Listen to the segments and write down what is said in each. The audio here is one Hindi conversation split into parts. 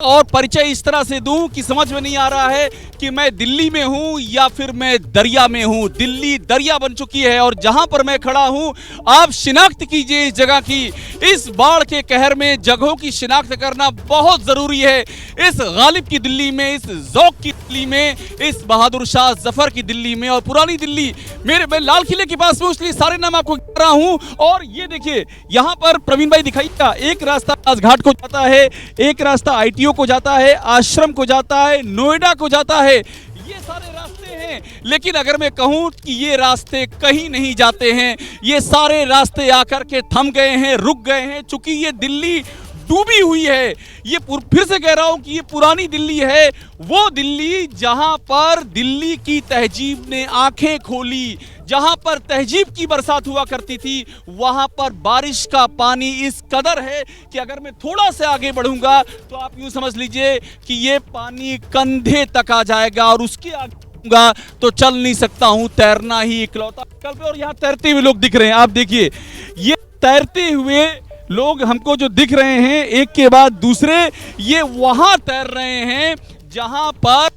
और परिचय इस तरह से दूं कि समझ में नहीं आ रहा है कि मैं दिल्ली में हूं या फिर मैं दरिया में हूं। दिल्ली दरिया बन चुकी है और जहां पर मैं खड़ा हूं आप शिनाख्त कीजिए इस जगह की। इस बाढ़ के कहर में जगहों की शिनाख्त करना बहुत जरूरी है। इस गालिब की दिल्ली में, इस ज़ौक़ की दिल्ली में, इस बहादुर शाह जफर की दिल्ली में और पुरानी दिल्ली मैं लाल किले के पास में, इसलिए सारे नाम आपको कह रहा हूं। और ये देखिए यहाँ पर प्रवीण भाई दिखाइएगा, एक रास्ता राजघाट को जाता है, एक रास्ता ITO को जाता है, आश्रम को जाता है, नोएडा को जाता है। ये सारे रास्ते हैं, लेकिन अगर मैं कहूं कि ये रास्ते कहीं नहीं जाते हैं, ये सारे रास्ते आकर के थम गए हैं, रुक गए हैं, चूंकि ये दिल्ली डूबी हुई है। ये फिर से कह रहा हूं कि ये पुरानी दिल्ली है, वो दिल्ली जहां पर दिल्ली की तहजीब ने आंखें खोली, जहां पर तहजीब की बरसात हुआ करती थी, वहां पर बारिश का पानी इस कदर है कि अगर मैं थोड़ा से आगे बढ़ूंगा तो आप यूं समझ लीजिए कि ये पानी कंधे तक आ जाएगा और उसके आगे तो चल नहीं सकता हूं, तैरना ही इकलौता विकल्प है। और यहाँ तैरते हुए लोग दिख रहे हैं, आप देखिए ये तैरते हुए लोग हमको जो दिख रहे हैं एक के बाद दूसरे, ये वहां तैर रहे हैं जहां पर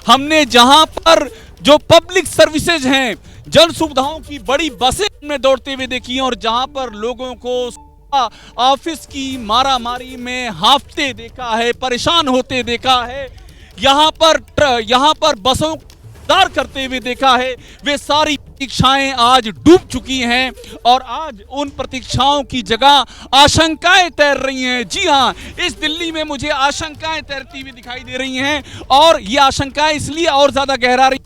हमने, जहां पर जो पब्लिक सर्विसेज हैं, जन सुविधाओं की बड़ी बसें में दौड़ते हुए देखी हैं और जहां पर लोगों को ऑफिस की मारामारी में हांफते देखा है, परेशान होते देखा है, यहां पर बसों दार करते हुए देखा है। वे सारी प्रतीक्षाएं आज डूब चुकी हैं और आज उन प्रतीक्षाओं की जगह आशंकाएं तैर रही हैं। जी हां, इस दिल्ली में मुझे आशंकाएं तैरती हुई दिखाई दे रही हैं और ये आशंकाएं इसलिए और ज्यादा गहरा रही।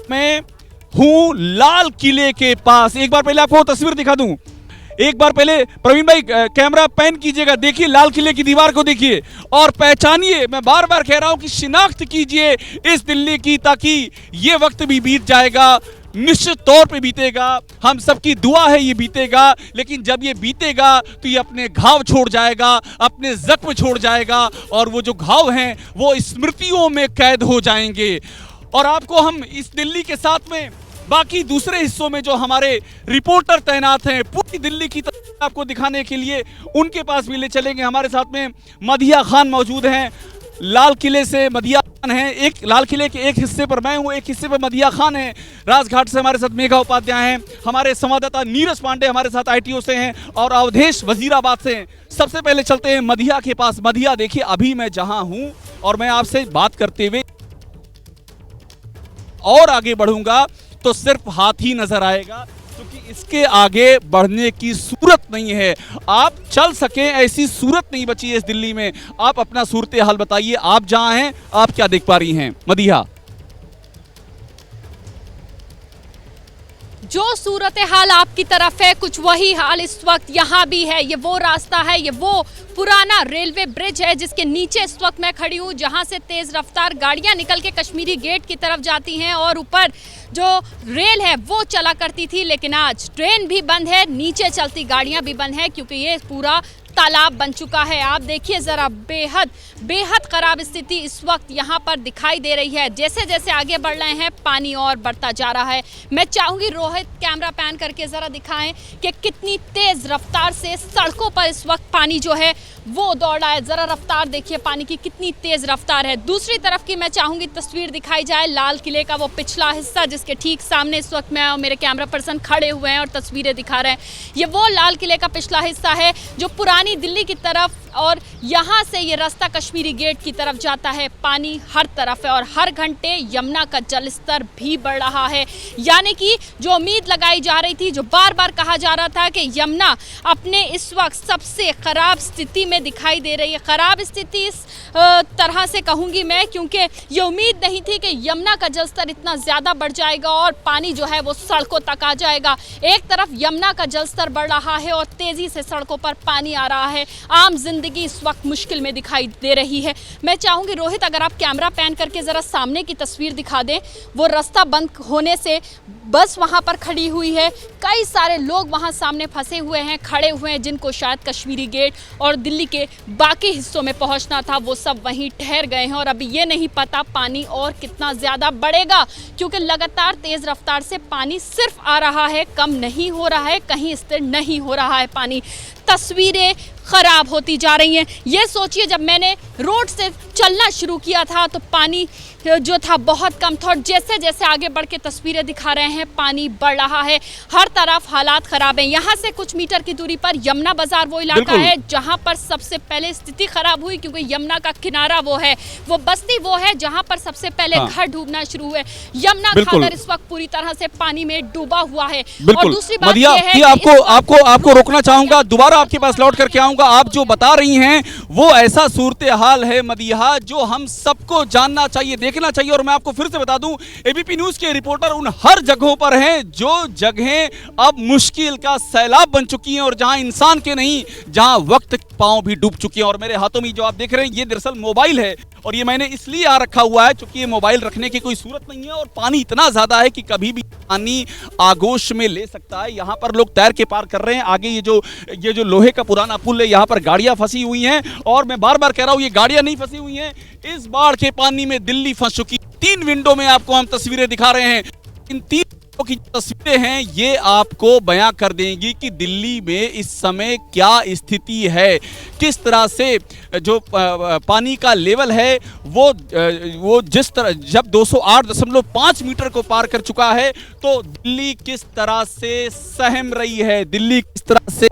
मैं हूं लाल किले के पास। एक बार पहले आपको तस्वीर दिखा दूं, एक बार पहले प्रवीण भाई कैमरा पैन कीजिएगा, देखिए लाल किले की दीवार को देखिए और पहचानिए। मैं बार बार कह रहा हूं कि शिनाख्त कीजिए इस दिल्ली की, ताकि ये वक्त भी बीत जाएगा, निश्चित तौर पे बीतेगा, हम सबकी दुआ है ये बीतेगा, लेकिन जब ये बीतेगा तो ये अपने घाव छोड़ जाएगा, अपने जख्म छोड़ जाएगा और वो जो घाव हैं वो स्मृतियों में कैद हो जाएंगे। और आपको हम इस दिल्ली के साथ में बाकी दूसरे हिस्सों में जो हमारे रिपोर्टर तैनात हैं, पूरी दिल्ली की तस्वीर आपको दिखाने के लिए उनके पास भी ले चलेंगे। हमारे साथ में मदिया खान मौजूद हैं, लाल किले से मदिया खान हैं। एक लाल किले के एक हिस्से पर मैं हूं, एक हिस्से पर मदिया खान हैं। राजघाट से हमारे साथ मेघा उपाध्याय हैं, हमारे संवाददाता नीरज पांडे हमारे साथ ITO से हैं और अवधेश वजीराबाद से हैं। सबसे पहले चलते हैं मदिया के पास। मदिया देखिए, अभी मैं जहां हूं और मैं आपसे बात करते हुए और आगे बढ़ूंगा तो सिर्फ हाथ ही नजर आएगा, क्योंकि इसके आगे बढ़ने की सूरत नहीं है। आप चल सके ऐसी सूरत नहीं बची है इस दिल्ली में। आप अपना सूरत हाल बताइए, आप जहां हैं आप क्या देख पा रही हैं मदिहा? जो सूरत हाल आपकी तरफ है, कुछ वही हाल इस वक्त यहाँ भी है। ये वो रास्ता है, ये वो पुराना रेलवे ब्रिज है जिसके नीचे इस वक्त मैं खड़ी हूँ, जहाँ से तेज रफ्तार गाड़ियाँ निकल के कश्मीरी गेट की तरफ जाती हैं और ऊपर जो रेल है वो चला करती थी, लेकिन आज ट्रेन भी बंद है, नीचे चलती गाड़ियाँ भी बंद है, क्योंकि ये पूरा तालाब बन चुका है। आप देखिए जरा, बेहद खराब स्थिति इस वक्त यहाँ पर दिखाई दे रही है। जैसे जैसे आगे बढ़ रहे हैं पानी और बढ़ता जा रहा है। मैं चाहूंगी रोहित कैमरा पैन करके जरा दिखाएं कि कितनी तेज रफ्तार से सड़कों पर इस वक्त पानी जो है वो दौड़ रहा है। जरा रफ्तार देखिए पानी की, कितनी तेज रफ्तार है। दूसरी तरफ की मैं चाहूंगी तस्वीर दिखाई जाए, लाल किले का वो पिछला हिस्सा जिसके ठीक सामने इस वक्त मैं और मेरे कैमरा पर्सन खड़े हुए हैं और तस्वीरें दिखा रहे हैं। ये वो लाल किले का पिछला हिस्सा है जो पुरानी दिल्ली की तरफ, और यहाँ से ये रास्ता कश्मीरी गेट की तरफ जाता है। पानी हर तरफ है और हर घंटे यमुना का जलस्तर भी बढ़ रहा है। यानी कि जो उम्मीद लगाई जा रही थी, जो बार बार कहा जा रहा था कि यमुना अपने इस वक्त सबसे खराब स्थिति में दिखाई दे रही है। खराब स्थिति इस तरह से कहूँगी मैं, क्योंकि ये उम्मीद नहीं थी कि यमुना का जलस्तर इतना ज़्यादा बढ़ जाएगा और पानी जो है वो सड़कों तक आ जाएगा। एक तरफ यमुना का जलस्तर बढ़ रहा है और तेज़ी से सड़कों पर पानी आ रहा है। आम जिंदगी इस वक्त मुश्किल में दिखाई दे रही है। मैं चाहूंगी रोहित, अगर आप कैमरा पैन करके जरा सामने की तस्वीर दिखा दें। वो रास्ता बंद होने से बस वहां पर खड़ी हुई है, कई सारे लोग वहां सामने फंसे हुए हैं, खड़े हुए हैं, जिनको शायद कश्मीरी गेट और दिल्ली के बाकी हिस्सों में पहुंचना था, वो सब वहीं ठहर गए हैं। और अभी ये नहीं पता पानी और कितना ज़्यादा बढ़ेगा, क्योंकि लगातार तेज़ रफ्तार से पानी सिर्फ आ रहा है, कम नहीं हो रहा है, कहीं स्थिर नहीं हो रहा है पानी। तस्वीरें ख़राब होती जा रही हैं। ये सोचिए, जब मैंने रोड से चलना शुरू किया था तो पानी जो था बहुत कम था, और जैसे जैसे आगे बढ़ के तस्वीरें दिखा रहे हैं पानी बढ़ रहा है, हर तरफ हालात ख़राब हैं। यहाँ से कुछ मीटर की दूरी पर यमुना बाजार वो इलाका है जहाँ पर सबसे पहले स्थिति ख़राब हुई, क्योंकि यमुना का किनारा वो है, वो बस्ती वो है जहाँ पर सबसे पहले घर डूबना शुरू हुए। यमुना खादर इस वक्त पूरी तरह से पानी में डूबा हुआ है। और दूसरी बात यह है कि आपको रोकना चाहूंगा, दोबारा आपके पास लौट करके आऊंगा। आप जो बता रही हैं वो ऐसा सूरत हाल है मदिहा, जो हम सबको जानना चाहिए, देखना चाहिए। और मैं आपको फिर से बता दूं, एबीपी न्यूज के रिपोर्टर उन हर जगहों पर हैं जो जगहें अब मुश्किल का सैलाब बन चुकी हैं, और जहां इंसान के नहीं, जहां वक्त पांव भी डूब चुके हैं। और मेरे हाथों में जो आप देख रहे हैं ये दरअसल मोबाइल है, और ये मैंने इसलिए आ रखा हुआ है क्योंकि ये मोबाइल रखने की कोई सूरत नहीं है, और पानी इतना ज्यादा है कि कभी भी पानी आगोश में ले सकता है। यहाँ पर लोग तैर के पार कर रहे हैं। आगे ये जो लोहे का पुराना पुल है, यहाँ पर गाड़ियां फंसी हुई हैं, और मैं बार बार कह रहा हूँ ये गाड़ियां नहीं फंसी हुई हैं, इस बाढ़ के पानी में दिल्ली फंस चुकी। 3 विंडो में आपको हम तस्वीरें दिखा रहे हैं। इन 3 की तस्वीरें हैं, ये आपको बयां कर देंगी कि दिल्ली में इस समय क्या स्थिति है, किस तरह से जो पानी का लेवल है वो जिस तरह जब 208.5 मीटर को पार कर चुका है, तो दिल्ली किस तरह से सहम रही है, दिल्ली किस तरह से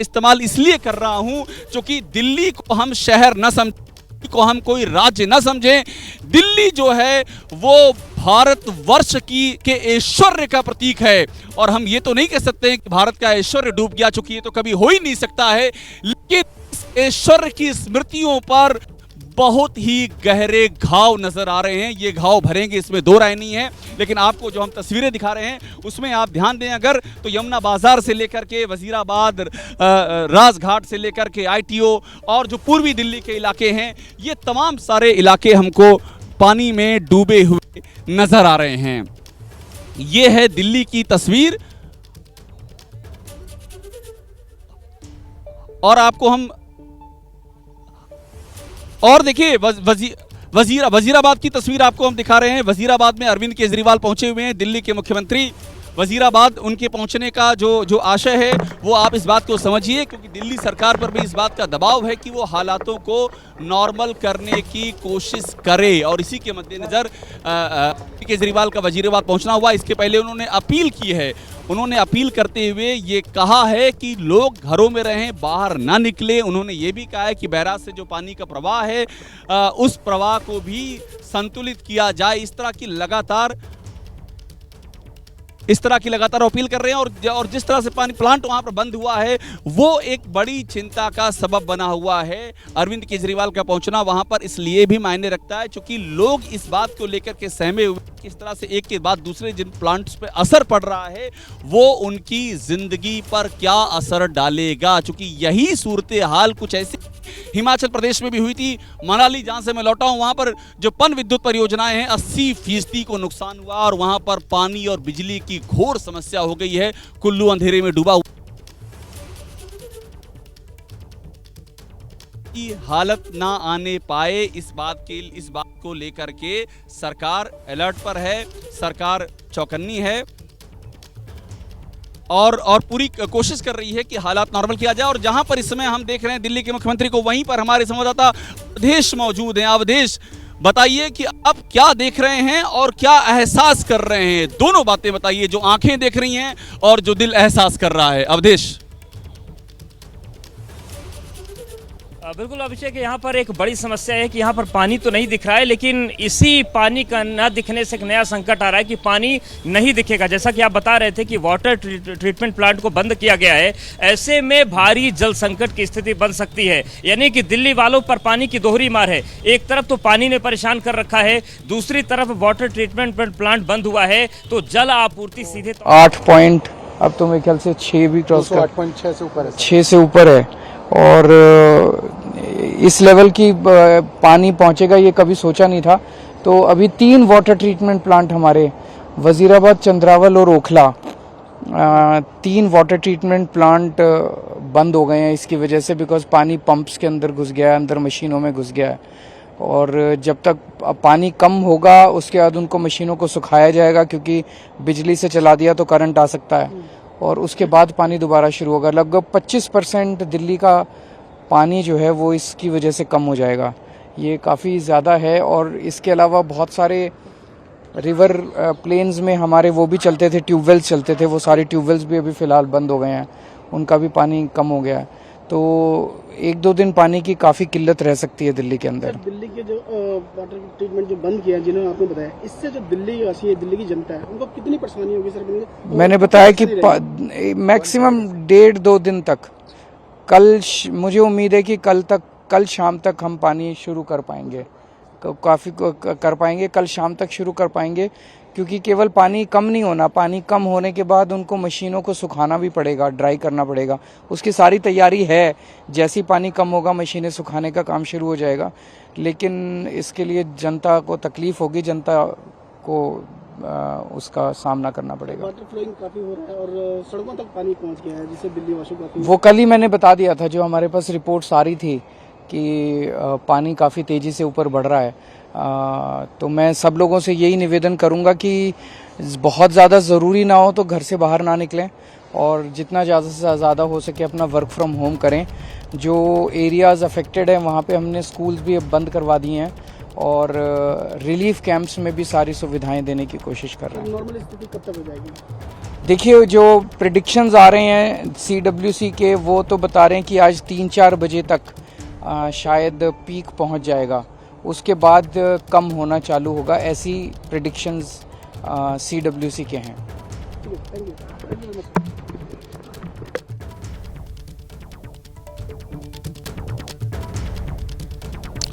इस्तेमाल इसलिए कर रहा हूं क्योंकि दिल्ली को हम शहर न समझें, को हम कोई राज्य न समझें। दिल्ली जो है वो भारतवर्ष के ऐश्वर्य का प्रतीक है, और हम ये तो नहीं कह सकते हैं कि भारत का ऐश्वर्य डूब गया, चूंकि ये तो कभी हो ही नहीं सकता है। लेकिन इस ऐश्वर्य की स्मृतियों पर बहुत ही गहरे घाव नजर आ रहे हैं। ये घाव भरेंगे, इसमें दो राय नहीं है। लेकिन आपको जो हम तस्वीरें दिखा रहे हैं उसमें आप ध्यान दें, अगर तो यमुना बाजार से लेकर के वजीराबाद, राजघाट से लेकर के ITO और जो पूर्वी दिल्ली के इलाके हैं, ये तमाम सारे इलाके हमको पानी में डूबे हुए नजर आ रहे हैं। ये है दिल्ली की तस्वीर, और आपको हम और देखिए वजीराबाद की तस्वीर आपको हम दिखा रहे हैं। वजीराबाद में अरविंद केजरीवाल पहुंचे हुए हैं, दिल्ली के मुख्यमंत्री। वजीराबाद उनके पहुंचने का जो आशय है वो आप इस बात को समझिए, क्योंकि दिल्ली सरकार पर भी इस बात का दबाव है कि वो हालातों को नॉर्मल करने की कोशिश करे, और इसी के मद्देनज़र केजरीवाल का वजीराबाद पहुंचना हुआ। इसके पहले उन्होंने अपील की है, उन्होंने अपील करते हुए ये कहा है कि लोग घरों में रहें, बाहर ना निकले। उन्होंने ये भी कहा है कि बैराज से जो पानी का प्रवाह है उस प्रवाह को भी संतुलित किया जाए। इस तरह की लगातार अपील कर रहे हैं, और जिस तरह से पानी प्लांट वहां पर बंद हुआ है वो एक बड़ी चिंता का सबब बना हुआ है। अरविंद केजरीवाल का पहुंचना वहां पर इसलिए भी मायने रखता है क्योंकि लोग इस बात को लेकर के सहमे हुए, किस तरह से एक के बाद दूसरे जिन प्लांट्स पे असर पड़ रहा है वो उनकी जिंदगी पर क्या असर डालेगा। क्योंकि यही सूरत हाल कुछ ऐसी हिमाचल प्रदेश में भी हुई थी। मनाली, जहां से मैं लौटा हूं, वहां पर जो पन विद्युत परियोजनाएं हैं 80% को नुकसान हुआ, और वहां पर पानी और बिजली की घोर समस्या हो गई है। कुल्लू अंधेरे में डूबा हुआ की हालत ना आने पाए, इस बात को लेकर के सरकार अलर्ट पर है, सरकार चौकन्नी है, और पूरी कोशिश कर रही है कि हालात नॉर्मल किया जाए। और जहां पर इस समय हम देख रहे हैं दिल्ली के मुख्यमंत्री को, वहीं पर हमारे संवाददाता अवधेश मौजूद हैं। अवधेश, बताइए कि अब क्या देख रहे हैं और क्या एहसास कर रहे हैं, दोनों बातें बताइए, जो आंखें देख रही हैं और जो दिल एहसास कर रहा है। अवधेश। बिल्कुल अभिषेक, यहाँ पर एक बड़ी समस्या है कि यहाँ पर पानी तो नहीं दिख रहा है, लेकिन इसी पानी का न दिखने से एक नया संकट आ रहा है कि पानी नहीं दिखेगा। जैसा कि आप बता रहे थे कि वाटर ट्रीटमेंट प्लांट को बंद किया गया है, ऐसे में भारी जल संकट की स्थिति बन सकती है। यानी कि दिल्ली वालों पर पानी की दोहरी मार है। एक तरफ तो पानी ने परेशान कर रखा है, दूसरी तरफ वाटर ट्रीटमेंट प्लांट बंद हुआ है, तो जल आपूर्ति सीधे 8 पॉइंट, अब तो मेरे ख्याल से 6 भी क्रॉस कर, 8.6 से ऊपर है, 6 से ऊपर है। और इस लेवल की पानी पहुंचेगा ये कभी सोचा नहीं था। तो अभी 3 वाटर ट्रीटमेंट प्लांट हमारे वजीराबाद, चंद्रावल और ओखला 3 वाटर ट्रीटमेंट प्लांट बंद हो गए हैं इसकी वजह से, बिकॉज पानी पंप्स के अंदर घुस गया है, अंदर मशीनों में घुस गया है। और जब तक पानी कम होगा उसके बाद उनको मशीनों को सुखाया जाएगा, क्योंकि बिजली से चला दिया तो करंट आ सकता है, और उसके बाद पानी दोबारा शुरू होगा। लगभग 25% दिल्ली का पानी जो है वो इसकी वजह से कम हो जाएगा। ये काफ़ी ज़्यादा है। और इसके अलावा बहुत सारे रिवर प्लेन्स में हमारे वो भी चलते थे, ट्यूबवेल्स चलते थे, वो सारे ट्यूबवेल्स भी अभी फ़िलहाल बंद हो गए हैं, उनका भी पानी कम हो गया है। तो 1-2 दिन पानी की काफ़ी किल्लत रह सकती है दिल्ली के अंदर। दिल्ली के जो वाटर ट्रीटमेंट जो बंद किया, जिन्होंने आपने बताया, इससे जो दिल्ली वासी है, दिल्ली की जनता है, उनको कितनी परेशानी होगी सर? मैंने बताया कि मैक्सिमम 1.5-2 दिन तक। मुझे उम्मीद है कि कल शाम तक हम पानी शुरू कर पाएंगे, काफ़ी कर पाएंगे, कल शाम तक शुरू कर पाएंगे, क्योंकि केवल पानी कम नहीं होना, पानी कम होने के बाद उनको मशीनों को सुखाना भी पड़ेगा, ड्राई करना पड़ेगा, उसकी सारी तैयारी है। जैसे ही पानी कम होगा मशीनें सुखाने का काम शुरू हो जाएगा, लेकिन इसके लिए जनता को तकलीफ होगी, जनता को उसका सामना करना पड़ेगा। वाटर फ्लोइंग काफ़ी हो रहा है और सड़कों तक पानी पहुंच गया है, जिससे दिल्ली वासियों को वो कल ही मैंने बता दिया था, जो हमारे पास रिपोर्ट्स आ रही थी कि पानी काफ़ी तेज़ी से ऊपर बढ़ रहा है। तो मैं सब लोगों से यही निवेदन करूंगा कि बहुत ज़्यादा ज़रूरी ना हो तो घर से बाहर ना निकलें, और जितना ज़्यादा से ज़्यादा हो सके अपना वर्क फ्रॉम होम करें। जो एरियाज़ अफेक्टेड हैं वहाँ पे हमने स्कूल्स भी अब बंद करवा दिए हैं, और रिलीफ कैंप्स में भी सारी सुविधाएं देने की कोशिश कर रहे हैं। नॉर्मल स्थिति कब तक हो जाएगी? देखिए, जो प्रेडिक्शंस आ रहे हैं CWC के, वो तो बता रहे हैं कि आज 3-4 बजे तक शायद पीक पहुंच जाएगा, उसके बाद कम होना चालू होगा, ऐसी प्रेडिक्शंस CWC के हैं।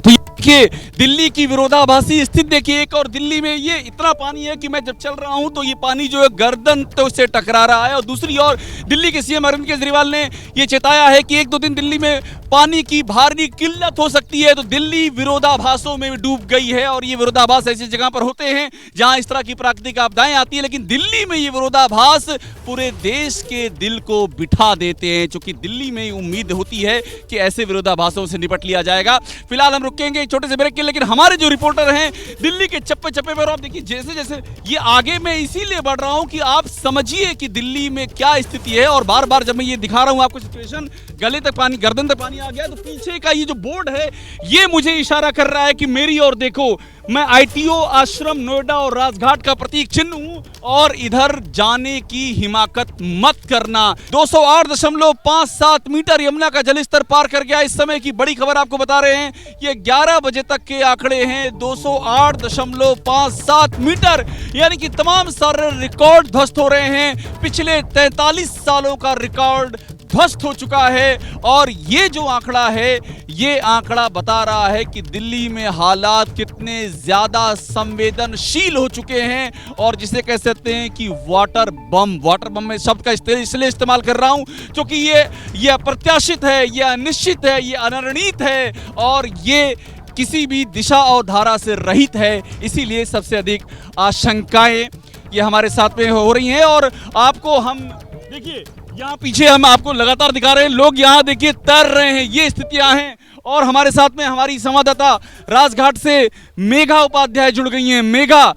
देखिए दिल्ली की विरोधाभासी स्थिति देखिए, एक और दिल्ली में ये इतना पानी है कि मैं जब चल रहा हूं तो ये पानी जो है गर्दन तो से टकरा रहा है, और दूसरी ओर दिल्ली के CM अरविंद केजरीवाल ने ये चेताया है कि 1-2 दिन दिल्ली में पानी की भारी किल्लत हो सकती है। तो दिल्ली विरोधाभासों में डूब गई है, और ये विरोधाभास ऐसी जगह पर होते हैं जहां इस तरह की प्राकृतिक आपदाएं आती है, लेकिन दिल्ली में ये विरोधाभास पूरे देश के दिल को बिठा देते हैं, क्योंकि दिल्ली में उम्मीद होती है कि ऐसे विरोधाभासों से निपट लिया जाएगा। फिलहाल हम रुकेंगे छोटे से ब्रेक के, लेकिन हमारे जो रिपोर्टर हैं दिल्ली के चप्पे चप्पे पर, आप देखिए जैसे जैसे ये आगे मैं इसीलिए बढ़ रहा हूं कि आप समझिए कि दिल्ली में क्या स्थिति है। और बार बार जब मैं ये दिखा रहा हूं आपको सिचुएशन, गले तक पानी, गर्दन तक पानी आ गया, तो पीछे का ये जो बोर्ड है ये मुझे इशारा कर रहा है कि मेरी ओर देखो, मैं ITO आश्रम नोएडा और राजघाट का प्रतीक चिन्ह हूं, और इधर जाने की हिमाकत मत करना। 208.57 मीटर यमुना का जलस्तर पार कर गया। इस समय की बड़ी खबर आपको बता रहे हैं, ये 11 बजे तक के आंकड़े हैं। 208.57 मीटर, यानी कि तमाम सारे रिकॉर्ड ध्वस्त हो रहे हैं। पिछले 43 सालों का रिकॉर्ड ध्वस्त हो चुका है, और ये जो आंकड़ा है ये आंकड़ा बता रहा है कि दिल्ली में हालात कितने ज्यादा संवेदनशील हो चुके हैं, और जिसे कह सकते हैं कि वाटर बम में शब्द का इसलिए इस्तेमाल कर रहा हूं क्योंकि ये अप्रत्याशित है, ये अनिश्चित है, ये अनिर्णित है, और ये किसी भी दिशा और धारा से रहित है। इसीलिए सबसे अधिक आशंकाएं ये हमारे साथ में हो रही हैं। और आपको हम देखिए यहाँ पीछे हम आपको लगातार दिखा रहे हैं, लोग यहाँ देखिए तैर रहे हैं, ये स्थितियां हैं। और हमारे साथ में हमारी संवाददाता राजघाट से मेघा उपाध्याय जुड़ गई हैं। मेघा,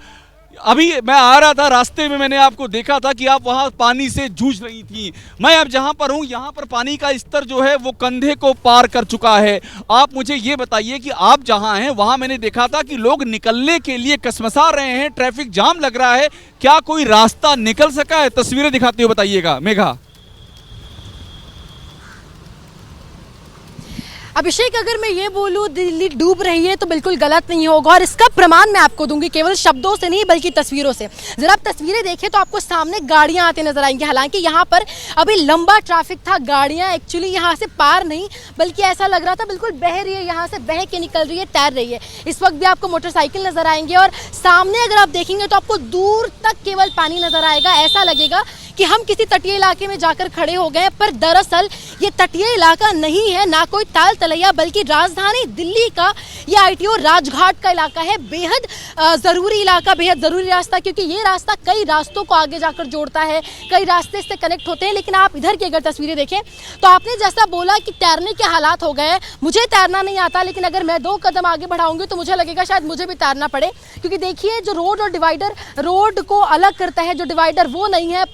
अभी मैं आ रहा था, रास्ते में मैंने आपको देखा था कि आप वहाँ पानी से जूझ रही थी। मैं अब जहाँ पर हूँ यहाँ पर पानी का स्तर जो है वो कंधे को पार कर चुका है। आप मुझे ये बताइए कि आप जहाँ हैं वहाँ मैंने देखा था कि लोग निकलने के लिए कसमसा रहे हैं, ट्रैफिक जाम लग रहा है, क्या कोई रास्ता निकल सका है? तस्वीरें दिखाते हुए बताइएगा मेघा। अभिषेक, अगर मैं ये बोलूँ दिल्ली डूब रही है तो बिल्कुल गलत नहीं होगा, और इसका प्रमाण मैं आपको दूंगी, केवल शब्दों से नहीं बल्कि तस्वीरों से। जरा आप तस्वीरें देखें तो आपको सामने गाड़ियां आते नजर आएंगी। हालांकि यहाँ पर अभी लंबा ट्रैफिक था, गाड़ियां एक्चुअली यहाँ से पार नहीं बल्कि ऐसा लग रहा था बिल्कुल बह रही है, यहाँ से बह के निकल रही है, तैर रही है। इस वक्त भी आपको मोटरसाइकिल नजर आएंगे, और सामने अगर आप देखेंगे तो आपको दूर तक केवल पानी नजर आएगा। ऐसा लगेगा कि हम किसी तटीय इलाके में जाकर खड़े हो गए, पर दरअसल ये तटीय इलाका नहीं है, ना कोई ताल तलैया, बल्कि राजधानी दिल्ली का ये ITO राजघाट का इलाका है। बेहद ज़रूरी इलाका, बेहद ज़रूरी रास्ता, क्योंकि ये रास्ता कई रास्तों को आगे जाकर जोड़ता है, कई रास्ते इससे कनेक्ट होते हैं। लेकिन आप इधर की अगर तस्वीरें देखें तो आपने जैसा बोला कि तैरने के हालात हो गए, मुझे तैरना नहीं आता, लेकिन अगर मैं 2 कदम आगे बढ़ाऊंगी तो मुझे लगेगा शायद मुझे भी तैरना पड़े, क्योंकि देखिए जो रोड और डिवाइडर, रोड को अलग करता है जो डिवाइडर, वो नहीं है।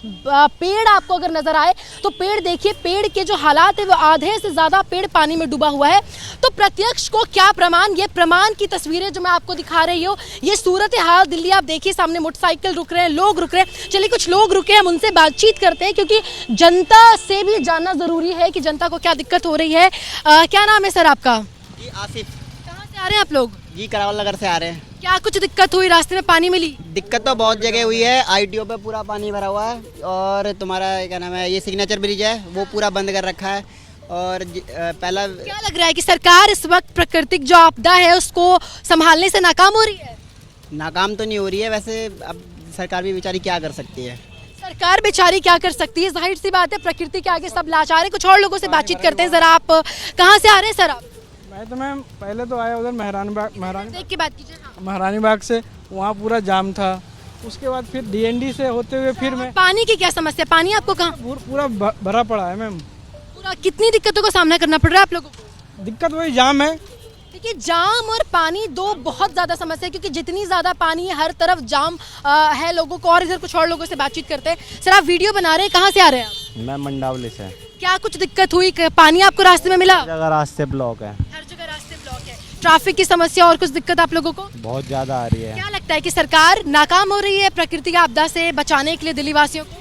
पेड़ आपको अगर नजर आए तो पेड़ देखिए, पेड़ के जो हालात है वो आधे से ज्यादा पेड़ पानी में डूबा हुआ है। तो प्रत्यक्ष को क्या प्रमाण, ये प्रमाण की तस्वीरें जो मैं आपको दिखा रही हूँ, ये सूरत हाल दिल्ली। आप देखिए सामने मोटरसाइकिल रुक रहे हैं, लोग रुक रहे हैं। चलिए कुछ लोग रुके, हम उनसे बातचीत करते हैं, क्योंकि जनता से भी जानना जरूरी है कि जनता को क्या दिक्कत हो रही है। क्या नाम है सर आपका? जी आसिफ। कहाँ से आ रहे हैं आप लोग? जी करावल नगर से आ रहे हैं। क्या कुछ दिक्कत हुई, रास्ते में पानी मिली? दिक्कत तो बहुत जगह हुई है। ITO पे पूरा पानी भरा हुआ है, और तुम्हारा क्या नाम है, ये सिग्नेचर ब्रिज है वो पूरा बंद कर रखा है। और पहला क्या लग रहा है कि सरकार इस वक्त प्राकृतिक जो आपदा है उसको संभालने से नाकाम हो रही है? नाकाम तो नहीं हो रही है, वैसे अब सरकार भी बेचारी क्या कर सकती है। सरकार बेचारी क्या कर सकती है, जाहिर सी बात है, प्रकृति के आगे सब लाचार है। कुछ और लोगों से बातचीत करते हैं। जरा आप कहाँ से आ रहे हैं सर? आप मैं तो मैम पहले तो आया उधर महारानी देख के बात कीजिए। हाँ। महारानी बाग से, वहाँ पूरा जाम था। उसके बाद फिर DND से होते हुए फिर मैं पानी की क्या समस्या, पानी आपको कहाँ पूरा भरा पड़ा है मैम। पूरा कितनी दिक्कतों का सामना करना पड़ रहा है आप लोगों को? दिक्कत वही जाम है। देखिए जाम और पानी दो बहुत ज़्यादा समस्या है, क्योंकि जितनी ज़्यादा पानी है हर तरफ जाम है लोगों को। और इधर कुछ और लोगों से बातचीत करते हैं। सर आप वीडियो बना रहे हैं, कहाँ से आ रहे हैं आप? मैं मंडावली से। क्या कुछ दिक्कत हुई, पानी आपको रास्ते में मिला? जगह रास्ते ब्लॉक है, हर जगह रास्ते ब्लॉक है। ट्रैफिक की समस्या और कुछ दिक्कत आप लोगों को? बहुत ज़्यादा आ रही है। क्या लगता है कि सरकार नाकाम हो रही है प्रकृति की आपदा से बचाने के लिए दिल्ली वासियों को?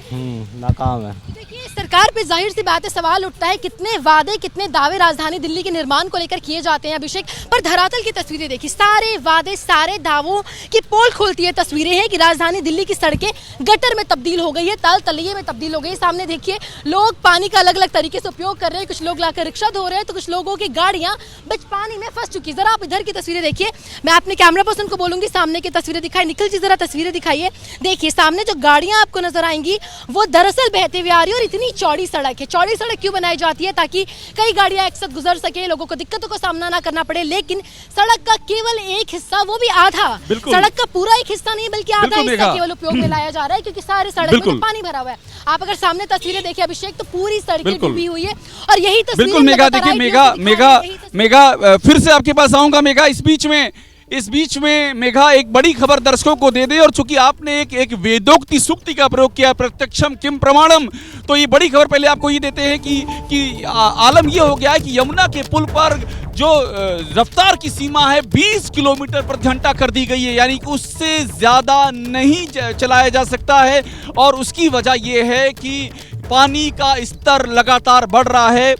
नाकाम है। देखिए सरकार पे जाहिर सी बात है सवाल उठता है, कितने वादे, कितने दावे राजधानी दिल्ली के निर्माण को लेकर किए जाते हैं अभिषेक, पर धरातल की तस्वीरें देखिए, सारे वादे, सारे दावों की पोल खोलती है तस्वीरें हैं कि राजधानी दिल्ली की सड़कें गटर में तब्दील हो गई है, ताल तलैये में तब्दील हो गई। सामने देखिए लोग पानी का अलग अलग तरीके से उपयोग कर रहे हैं, कुछ लोग लाकर रिक्शा धो रहे हैं, तो कुछ लोगों की गाड़ियां बीच पानी में फंस चुकी है। जरा आप इधर की तस्वीरें देखिए, मैं अपने कैमरा पर्सन को बोलूंगी सामने की तस्वीरें दिखाई। निखिल जी जरा तस्वीरें दिखाइए। देखिए सामने जो गाड़ियां आपको नजर आएंगी वो दरअसल बहते हुए आ रही है, और इतनी चौड़ी सड़क है। चौड़ी सड़क क्यों बनाई जाती है? ताकि कई गाड़ियां एक साथ गुजर सके, लोगों को दिक्कतों का सामना ना करना पड़े। लेकिन सड़क का केवल एक हिस्सा, वो भी आधा, सड़क का पूरा एक हिस्सा नहीं बल्कि आधा हिस्सा केवल उपयोग में लाया जा रहा है, क्योंकि सारे सड़क में तो पानी भरा हुआ है। आप अगर सामने तस्वीरें देखिए अभिषेक, तो पूरी सड़कें डूबी हुई है। और यही तस्वीर बिल्कुल मेगा, देखिए मेगा फिर से आपके पास आऊंगा। मेगा इस बीच में मेघा एक बड़ी खबर दर्शकों को दे दे, और चूंकि आपने एक वेदोक्ति सूक्ति का प्रयोग किया, प्रत्यक्षम किम प्रमाणम, तो ये बड़ी खबर पहले आपको ये देते हैं कि आलम ये हो गया है कि यमुना के पुल पर जो रफ्तार की सीमा है 20 किलोमीटर प्रति घंटा कर दी गई है, यानी कि उससे ज्यादा नहीं चलाया जा सकता है। और उसकी वजह यह है कि पानी का स्तर लगातार बढ़ रहा है।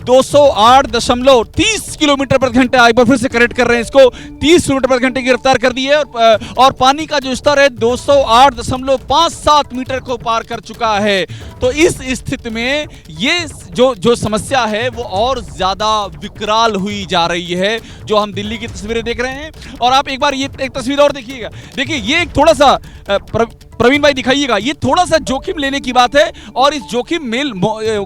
208.30 किलोमीटर प्रति घंटा, एक बार फिर से करेक्ट कर रहे हैं इसको, 30 किलोमीटर प्रति घंटे की रफ्तार कर दी है। और पानी का जो स्तर है 208.57 मीटर को पार कर चुका है। तो इस स्थिति में ये जो समस्या है वो और ज्यादा विकराल हुई जा रही है, जो हम दिल्ली की तस्वीरें देख रहे हैं। और आप एक बार ये एक तस्वीर और देखिएगा, देखिए ये एक थोड़ा सा प्रवीण भाई दिखाइएगा, ये थोड़ा सा जोखिम लेने की बात है, और इस जोखिम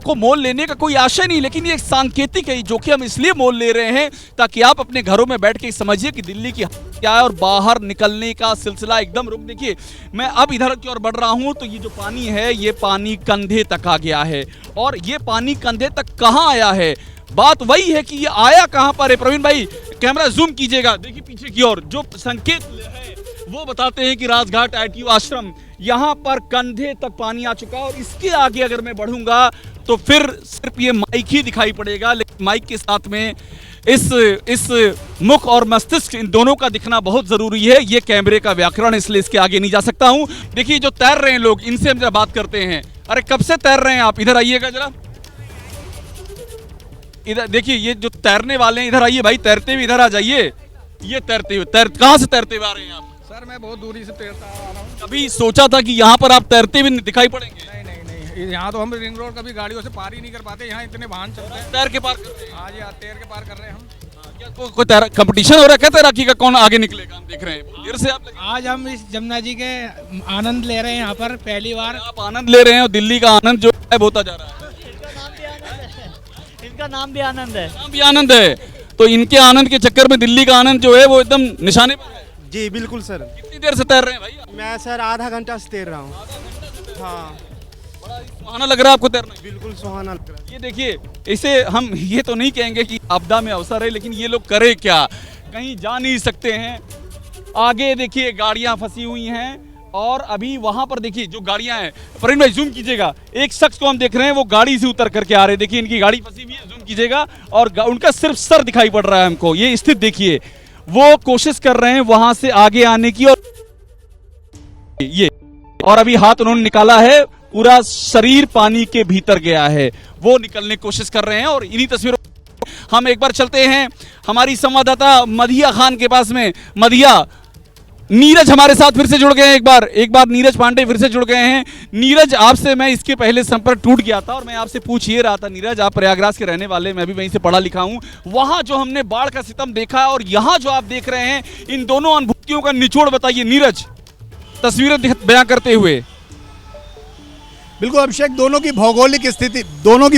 को मोल लेने का कोई आशय नहीं, लेकिन ये एक सांकेतिक है। जोखिम हम इसलिए मोल ले रहे हैं ताकि आप अपने घरों में बैठ के समझिए कि दिल्ली की क्या है, और बाहर निकलने का सिलसिला एकदम रुक। देखिए मैं अब इधर की ओर बढ़ रहा हूं, तो ये जो पानी है ये पानी कंधे तक आ गया है। और ये पानी कंधे तक कहां आया है, बात वही है कि ये आया कहां पर है। प्रवीण भाई कैमरा जूम कीजिएगा, देखिए पीछे की ओर जो संकेत है वो बताते हैं कि राजघाट ITO आश्रम, यहाँ पर कंधे तक पानी आ चुका है। और इसके आगे अगर मैं बढ़ूंगा तो फिर सिर्फ ये माइक ही दिखाई पड़ेगा, लेकिन माइक के साथ में इस मुख और मस्तिष्क, इन दोनों का दिखना बहुत जरूरी है। ये कैमरे का व्याकरण, इसलिए इसके आगे नहीं जा सकता हूं। देखिए जो तैर रहे हैं लोग, इनसे हम जरा बात करते हैं। अरे कब से तैर रहे हैं आप? इधर आइएगा जरा, इधर देखिए, ये जो तैरने वाले हैं इधर आइए भाई, तैरते हुए इधर आ जाइए। ये तैरते हुए कहाँ से तैरते हुए आ रहे हैं आप? सर मैं बहुत दूरी से तैरता आ रहा हूँ। कभी सोचा था कि यहाँ पर आप तैरते हुए दिखाई पड़ेंगे? नहीं, यहाँ तो हम रिंग रोड कभी गाड़ियों से पार ही नहीं कर पाते, यहाँ इतने वाहन चलते हैं। तैर के पार कर रहे हैं? हाँ जी, तैर के पार कर रहे हैं हम। क्या कोई कंपटीशन हो रहा है क्या तैराकी का, कौन आगे निकलेगा? हम देख रहे हैं देर से आप लगे। आज हम इस जमुना जी के आनंद ले रहे हैं, यहाँ पर पहली बार। आप आनंद ले रहे हैं, और दिल्ली का आनंद जो है होता जा रहा है। इनका नाम भी आनंद है। नाम भी आनंद है, तो इनके आनंद के चक्कर में दिल्ली का आनंद जो है वो एकदम निशाने पर है। जी बिल्कुल सर। कितनी देर से तैर रहे हैं भाई? मैं सर आधा घंटा से तैर रहा हूँ। हाँ सुहाना लग रहा है आपको तैरना? बिल्कुल सुहाना लग रहा है। ये देखिए, इसे हम ये तो नहीं कहेंगे कि आपदा में अवसर है, लेकिन ये लोग करे क्या, कहीं जा नहीं सकते हैं। आगे देखिए गाड़ियां फंसी हुई हैं और अभी वहां पर देखिए जो गाड़ियां हैं, प्रवीण भाई जूम कीजिएगा, एक शख्स को हम देख रहे हैं वो गाड़ी से उतर करके आ रहे हैं। देखिए इनकी गाड़ी फंसी हुई है, जूम कीजिएगा, और उनका सिर्फ सर दिखाई पड़ रहा है हमको। ये स्थिति देखिए, वो कोशिश कर रहे हैं वहां से आगे आने की, और अभी हाथ उन्होंने निकाला है, पूरा शरीर पानी के भीतर गया है, वो निकलने की कोशिश कर रहे हैं। और इन्हीं तस्वीरों हम एक बार चलते हैं हमारी संवाददाता मदिया खान के पास में। मदिया, नीरज हमारे साथ फिर से जुड़ गए हैं, एक बार नीरज पांडे फिर से जुड़ गए हैं। नीरज, आपसे मैं इसके पहले संपर्क टूट गया था और मैं आपसे पूछ ये रहा था, नीरज आप प्रयागराज के रहने वाले, मैं भी वहीं से पढ़ा लिखा हूं, वहां जो हमने बाढ़ का सितम देखा है और यहां जो आप देख रहे हैं, इन दोनों अनुभूतियों का निचोड़ बताइए नीरज, तस्वीरें बयां करते हुए। बिल्कुल अभिषेक, दोनों की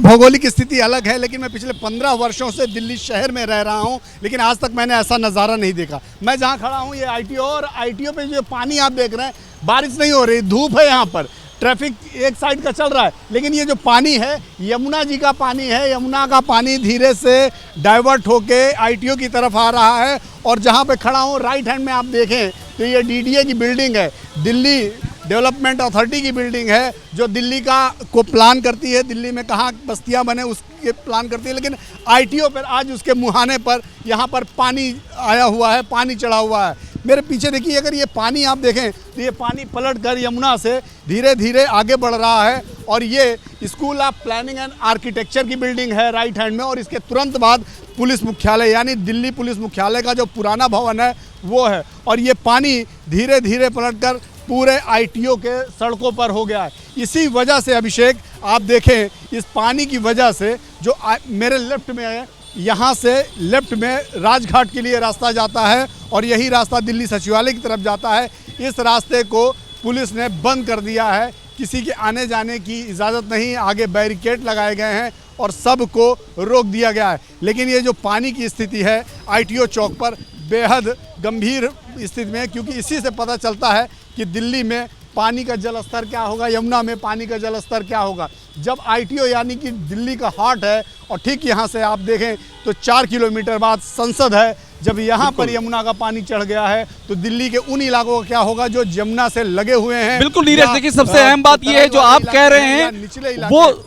भौगोलिक स्थिति अलग है, लेकिन मैं पिछले 15 वर्षों से दिल्ली शहर में रह रहा हूं, लेकिन आज तक मैंने ऐसा नज़ारा नहीं देखा। मैं जहां खड़ा हूं ये आईटीओ, और आईटीओ पे जो पानी आप देख रहे हैं, बारिश नहीं हो रही, धूप है, यहाँ पर ट्रैफिक एक साइड का चल रहा है, लेकिन ये जो पानी है यमुना जी का पानी है। यमुना का पानी धीरे से डाइवर्ट होके आईटीओ की तरफ आ रहा है। और जहाँ पे खड़ा हूँ राइट हैंड में आप देखें तो ये डीडीए की बिल्डिंग है, दिल्ली डेवलपमेंट अथॉरिटी की बिल्डिंग है, जो दिल्ली को प्लान करती है, दिल्ली में कहाँ बस्तियाँ बने उसके प्लान करती है। लेकिन आईटीओ पर आज उसके मुहाने पर यहाँ पर पानी आया हुआ है, पानी चढ़ा हुआ है। मेरे पीछे देखिए, अगर ये पानी आप देखें तो ये पानी पलट कर यमुना से धीरे धीरे आगे बढ़ रहा है। और ये school of planning and architecture की बिल्डिंग है राइट हैंड में, और इसके तुरंत बाद पुलिस मुख्यालय यानी दिल्ली पुलिस मुख्यालय का जो पुराना भवन है वो है। और ये पानी धीरे धीरे पलटकर पूरे आईटीओ के सड़कों पर हो गया है। इसी वजह से अभिषेक आप देखें, इस पानी की वजह से जो मेरे लेफ्ट में है, यहाँ से लेफ्ट में राजघाट के लिए रास्ता जाता है और यही रास्ता दिल्ली सचिवालय की तरफ जाता है। इस रास्ते को पुलिस ने बंद कर दिया है, किसी के आने जाने की इजाज़त नहीं, आगे बैरिकेड लगाए गए हैं और सबको रोक दिया गया है। लेकिन ये जो पानी की स्थिति है आईटीओ चौक पर बेहद गंभीर स्थिति में है, क्योंकि इसी से पता चलता है कि दिल्ली में पानी का जल स्तर क्या होगा, यमुना में पानी का जल स्तर क्या होगा। जब आईटीओ यानी कि दिल्ली का हार्ट है, और ठीक यहाँ से आप देखें तो 4 किलोमीटर बाद संसद है, जब यहाँ पर यमुना का पानी चढ़ गया है तो दिल्ली के उन इलाकों का क्या होगा जो यमुना से लगे हुए हैं। बिल्कुल नीरज, देखिए सबसे अहम बात यह है जो आप कह रहे हैं,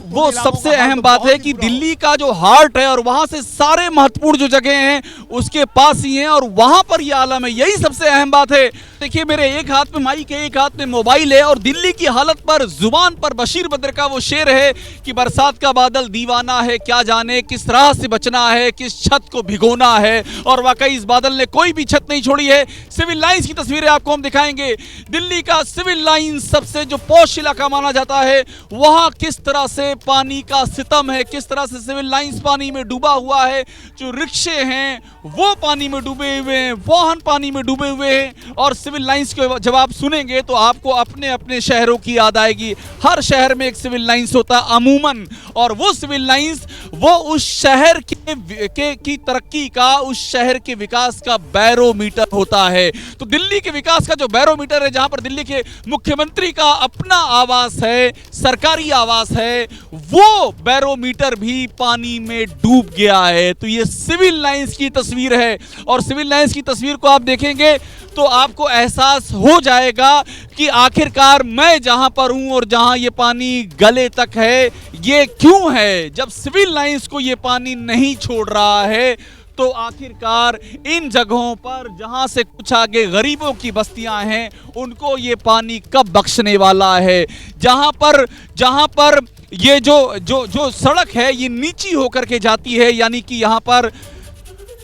वो सबसे अहम बात है कि दिल्ली का जो हार्ट है और वहां से सारे महत्वपूर्ण जो जगह हैं उसके पास ही हैं और वहां पर ये आलम है, यही सबसे अहम बात है। देखिए मेरे एक हाथ में माइक है, एक हाथ में मोबाइल है, और दिल्ली की हालत पर जुबान पर बशीर बद्र का वो शेर है कि बरसात का बादल दीवाना है, क्या जाने किस राह से बचना है, किस छत को भिगोना है। और वाकई इस बादल ने कोई भी छत नहीं छोड़ी है। सिविल लाइंस की तस्वीरें आपको हम दिखाएंगे। दिल्ली का सिविल लाइंस सबसे जो पॉश इलाका माना जाता है, वहां किस तरह से पानी का सितम है, किस तरह से सिविल लाइंस पानी में डूबा हुआ है। जो रिक्शे हैं वो पानी में डूबे हुए हैं, वाहन पानी में डूबे हुए हैं। और सिविल लाइंस को जब आप सुनेंगे तो आपको अपने अपने शहरों की याद आएगी। हर शहर में एक सिविल लाइंस होता है अमूमन, और वो सिविल लाइंस वो उस शहर की तरक्की का, उस शहर के विकास का बैरोमीटर होता है। तो दिल्ली के विकास का जो बैरोमीटर है, जहां पर दिल्ली के मुख्यमंत्री का अपना आवास है, सरकारी आवास है, वो बैरोमीटर भी पानी में डूब गया है। तो ये सिविल लाइंस की तस्वीर है, और सिविल लाइंस की तस्वीर को आप देखेंगे तो आपको एहसास हो जाएगा कि आखिरकार मैं जहां पर हूं और जहां ये पानी गले तक है, ये क्यों है। जब सिविल लाइंस को ये पानी नहीं छोड़ रहा है तो आखिरकार इन जगहों पर जहां से कुछ आगे गरीबों की बस्तियां हैं, उनको ये पानी कब बख्शने वाला है। जहां पर ये जो सड़क है ये नीची होकर के जाती है, यानी कि यहाँ पर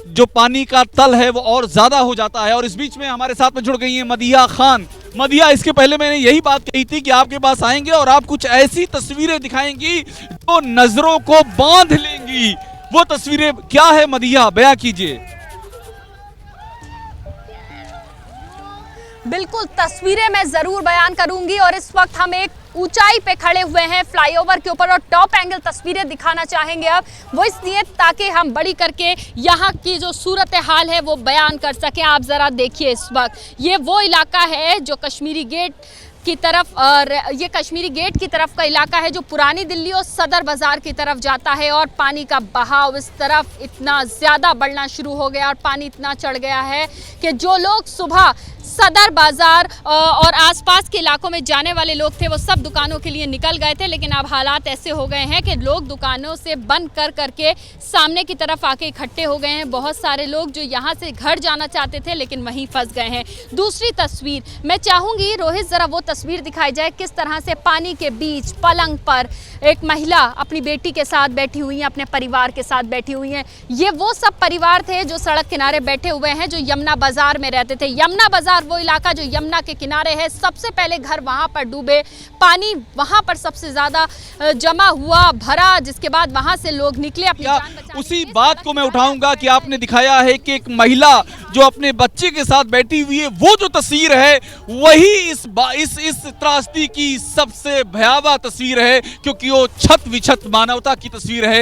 जो पानी का तल है वो और ज्यादा हो जाता है। और इस बीच में हमारे साथ में जुड़ गई है मदिया खान। मदिया, इसके पहले मैंने यही बात कही थी कि आपके पास आएंगे और आप कुछ ऐसी तस्वीरें दिखाएंगी जो नजरों को बांध लेंगी। वो तस्वीरें क्या है मदिया, बयां कीजिए। बिल्कुल, तस्वीरें मैं जरूर बयान करूंगी। और इस वक्त हम एक ऊंचाई पे खड़े हुए हैं फ्लाईओवर के ऊपर और टॉप एंगल तस्वीरें दिखाना चाहेंगे अब, वो इसलिए ताकि हम बड़ी करके यहाँ की जो सूरत हाल है वो बयान कर सकें। आप ज़रा देखिए, इस वक्त ये वो इलाका है जो कश्मीरी गेट की तरफ, और ये कश्मीरी गेट की तरफ का इलाका है जो पुरानी दिल्ली और सदर बाज़ार की तरफ जाता है, और पानी का बहाव इस तरफ इतना ज़्यादा बढ़ना शुरू हो गया और पानी इतना चढ़ गया है कि जो लोग सुबह सदर बाज़ार और आसपास के इलाकों में जाने वाले लोग थे वो सब दुकानों के लिए निकल गए थे, लेकिन अब हालात ऐसे हो गए हैं कि लोग दुकानों से बंद कर करके सामने की तरफ आके इकट्ठे हो गए हैं। बहुत सारे लोग जो यहाँ से घर जाना चाहते थे लेकिन वहीं फंस गए हैं। दूसरी तस्वीर मैं चाहूँगी रोहित, ज़रा वो तस्वीर दिखाई जाए किस तरह से पानी के बीच पलंग पर एक महिला अपनी बेटी के साथ बैठी हुई है, अपने परिवार के साथ बैठी हुई हैं। ये वो सब परिवार थे जो सड़क किनारे बैठे हुए हैं, जो यमुना बाज़ार में रहते थे। यमुना बाज़ार वो इलाका जो यमुना के किनारे है, सबसे पहले घर वहां पर डूबे, पानी वहां पर सबसे ज्यादा जमा हुआ, भरा, जिसके बाद वहां से लोग निकले अपनी जान बचाने। उसी बात को मैं उठाऊंगा कि आपने दिखाया है कि एक महिला जो अपने बच्चे के साथ बैठी हुई है, वो जो तस्वीर है वही इस त्रासदी की सबसे भयावह तस्वीर है, क्योंकि वो छत विछत मानवता की तस्वीर है।